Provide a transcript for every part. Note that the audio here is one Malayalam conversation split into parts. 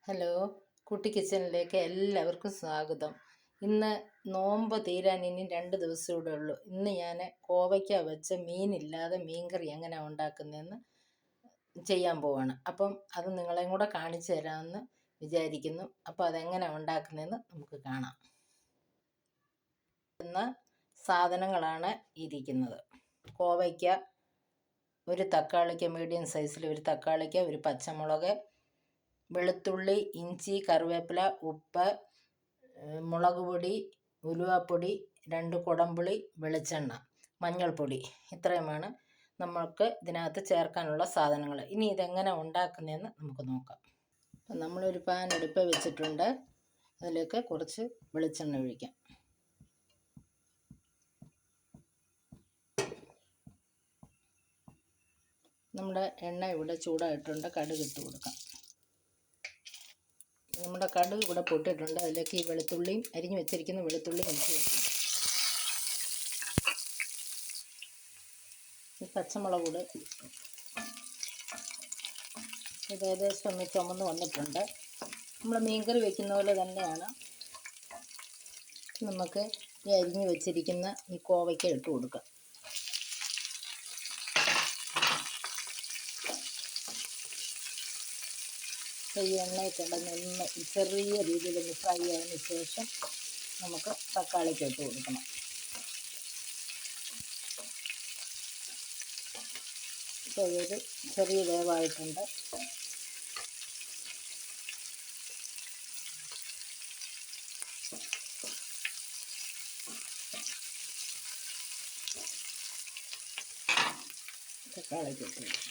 ഹലോ, കുട്ടി കിച്ചണിലേക്ക് എല്ലാവർക്കും സ്വാഗതം. ഇന്ന് നോമ്പ് തീരാൻ ഇനി 2 ദിവസം കൂടെ ഉള്ളൂ. ഇന്ന് ഞാൻ കോവയ്ക്ക വെച്ച് മീനില്ലാതെ മീൻകറി എങ്ങനെ ഉണ്ടാക്കുന്നതെന്ന് ചെയ്യാൻ പോവാണ്. അപ്പം അത് നിങ്ങളെയും കൂടെ കാണിച്ചു തരാമെന്ന് വിചാരിക്കുന്നു. അപ്പോൾ അതെങ്ങനെ ഉണ്ടാക്കുന്നതെന്ന് നമുക്ക് കാണാം. എന്ന സാധനങ്ങളാണ് ഇരിക്കുന്നത്: കോവയ്ക്ക, ഒരു തക്കാളിക്ക, മീഡിയം സൈസിൽ ഒരു തക്കാളിക്ക, ഒരു പച്ചമുളക്, വെളുത്തുള്ളി, ഇഞ്ചി, കറിവേപ്പില, ഉപ്പ്, മുളക് പൊടി, ഉലുവാപ്പൊടി, 2 കുടംപുളി, വെളിച്ചെണ്ണ, മഞ്ഞൾപ്പൊടി. ഇത്രയുമാണ് നമ്മൾക്ക് ഇതിനകത്ത് ചേർക്കാനുള്ള സാധനങ്ങൾ. ഇനി ഇതെങ്ങനെ ഉണ്ടാക്കുന്നതെന്ന് നമുക്ക് നോക്കാം. അപ്പം നമ്മളൊരു പാൻ അടുപ്പിൽ വെച്ചിട്ടുണ്ട്. അതിലേക്ക് കുറച്ച് വെളിച്ചെണ്ണ ഒഴിക്കാം. നമ്മുടെ എണ്ണ ഇവിടെ ചൂടായിട്ടുണ്ട്. കടുക് ഇട്ട് കൊടുക്കാം. നമ്മുടെ കടുക് ഇവിടെ പൊട്ടിയിട്ടുണ്ട്. അതിലേക്ക് ഈ വെളുത്തുള്ളിയും അരിഞ്ഞു വെച്ചിരിക്കുന്ന വെളുത്തുള്ളി ഇഞ്ചി വെക്കും. ഈ പച്ചമുളക് കൂടെ ഇത് ഏകദേശം ഒന്ന് ചുമന്ന് വന്നിട്ടുണ്ട്. നമ്മൾ മീൻകറി വയ്ക്കുന്ന പോലെ തന്നെയാണ്. നമുക്ക് ഈ അരിഞ്ഞു വെച്ചിരിക്കുന്ന ഈ കോവയ്ക്ക ഇട്ട് കൊടുക്കാം. ഈ എണ്ണയിൽ കിടന്നൊന്ന് ചെറിയ രീതിയിലൊന്ന് ഫ്രൈ ആയതിന് ശേഷം നമുക്ക് തക്കാളിക്ക് ഇട്ട് കൊടുക്കണം. ഇപ്പോൾ ഇതൊരു ചെറിയ വേവായിട്ടുണ്ട്. തക്കാളിക്ക് ഇട്ട് കൊടുക്കണം.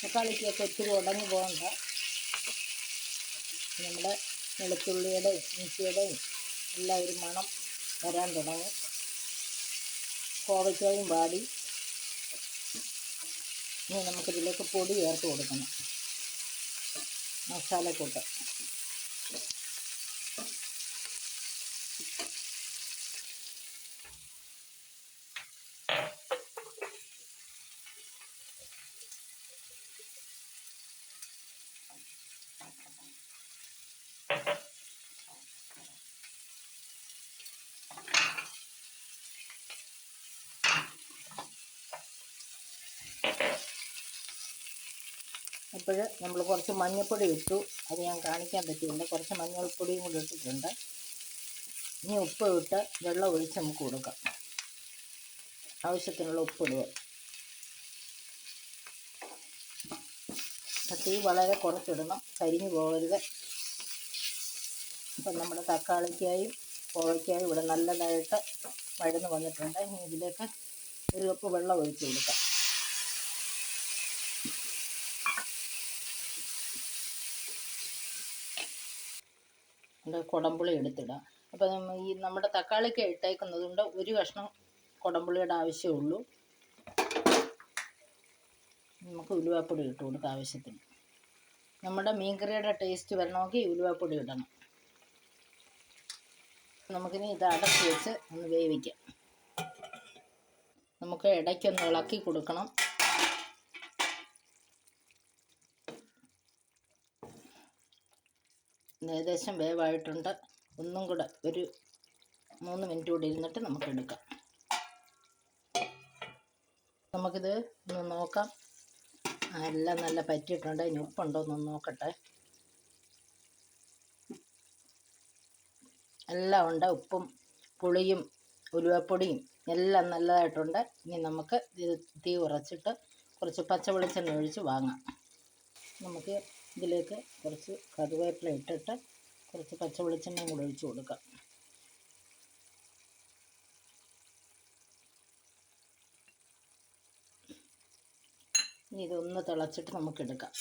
തക്കാളിക്കൊക്കെ ഒത്തിരി ഉടഞ്ഞു പോകണ്ട. നമ്മുടെ വെളുത്തുള്ളിയുടെയും ഇഞ്ചിയുടെയും എല്ലാം ഒരു മണം വരാൻ തുടങ്ങും. കോവയ്ക്കായും വാടി. ഇനി നമുക്കിതിലേക്ക് പൊടി ചേർത്ത് കൊടുക്കണം. മസാലക്കൂട്ട് അപ്പോൾ നമ്മൾ കുറച്ച് മഞ്ഞൾപ്പൊടി ഇട്ടു. അത് ഞാൻ കാണിക്കാൻ പറ്റിയില്ല. കുറച്ച് മഞ്ഞൾപ്പൊടിയും കൂടി ഇട്ടിട്ടുണ്ട്. ഇനി ഉപ്പ് ഇട്ട് വെള്ളം ഒഴിച്ച് നമുക്ക് കൊടുക്കാം. ആവശ്യത്തിനുള്ള ഉപ്പിടുക. തീ വളരെ കുറച്ചിടണം, കരിഞ്ഞു പോകരുത്. അപ്പം നമ്മുടെ തക്കാളിക്കായും കോവയ്ക്കായും ഇവിടെ നല്ലതായിട്ട് വഴന്ന് വന്നിട്ടുണ്ട്. ഇനി ഇതിലേക്ക് 1 കപ്പ് വെള്ളം ഒഴിച്ച് കൊടുക്കാം. കുടംപുളി എടുത്തിടാം. അപ്പം ഈ നമ്മുടെ തക്കാളിക്ക് ഇട്ടേക്കുന്നത് കൊണ്ട് 1 കഷ്ണം കുടംപുളിയുടെ ആവശ്യമുള്ളൂ. നമുക്ക് ഉലുവാപ്പൊടി ഇട്ട് കൊടുക്കാം ആവശ്യത്തിന്. നമ്മുടെ മീൻകറിയുടെ ടേസ്റ്റ് വരണമെങ്കിൽ ഉലുവാപ്പൊടി ഇടണം. നമുക്കിനി ഇത് അടച്ച് വെച്ച് ഒന്ന് വേവിക്കാം. നമുക്ക് ഇടയ്ക്കൊന്ന് ഇളക്കി കൊടുക്കണം. ഏകദേശം വേവായിട്ടുണ്ട്. ഒന്നും കൂടെ ഒരു 3 മിനിറ്റ് കൂടി ഇരുന്നിട്ട് നമുക്കെടുക്കാം. നമുക്കിത് ഒന്ന് നോക്കാം. എല്ലാം നല്ല പറ്റിയിട്ടുണ്ട്. ഇനി ഉപ്പുണ്ടോ എന്നൊന്ന് നോക്കട്ടെ. എല്ലാം ഉണ്ട്. ഉപ്പും പുളിയും ഉലുവപ്പൊടിയും എല്ലാം നല്ലതായിട്ടുണ്ട്. ഇനി നമുക്ക് ഇത് തീ കുറച്ചിട്ട് കുറച്ച് പച്ച വെളിച്ചെണ്ണ ഒഴിച്ച് വാങ്ങാം. നമുക്ക് ഇതിലേക്ക് കുറച്ച് കറിവേപ്പില ഇട്ടിട്ട് കുറച്ച് പച്ച വെളിച്ചെണ്ണയും കൂടെ ഒഴിച്ച് കൊടുക്കാം. ഇനി ഇതൊന്ന് തിളച്ചിട്ട് നമുക്കെടുക്കാം.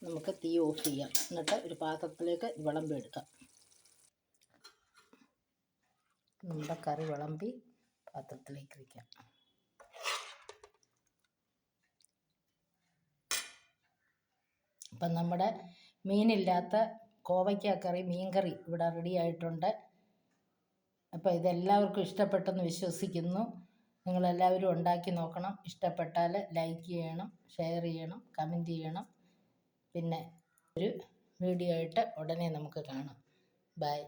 നമുക്ക് തീ ഓഫ് ചെയ്യാം. എന്നിട്ട് ഒരു പാത്രത്തിലേക്ക് വിളമ്പി എടുക്കാം. നമ്മുടെ കറി വിളമ്പി പാത്രത്തിലേക്ക് വയ്ക്കാം. അപ്പം നമ്മുടെ മീനില്ലാത്ത കോവയ്ക്ക കറി, മീൻ കറി ഇവിടെ റെഡി ആയിട്ടുണ്ട്. അപ്പോൾ ഇതെല്ലാവർക്കും ഇഷ്ടപ്പെട്ടെന്ന് വിശ്വസിക്കുന്നു. നിങ്ങളെല്ലാവരും ഉണ്ടാക്കി നോക്കണം. ഇഷ്ടപ്പെട്ടാൽ ലൈക്ക് ചെയ്യണം, ഷെയർ ചെയ്യണം, കമൻറ്റ് ചെയ്യണം. പിന്നെ ഒരു വീഡിയോ ആയിട്ട് ഉടനെ നമുക്ക് കാണാം. ബൈ.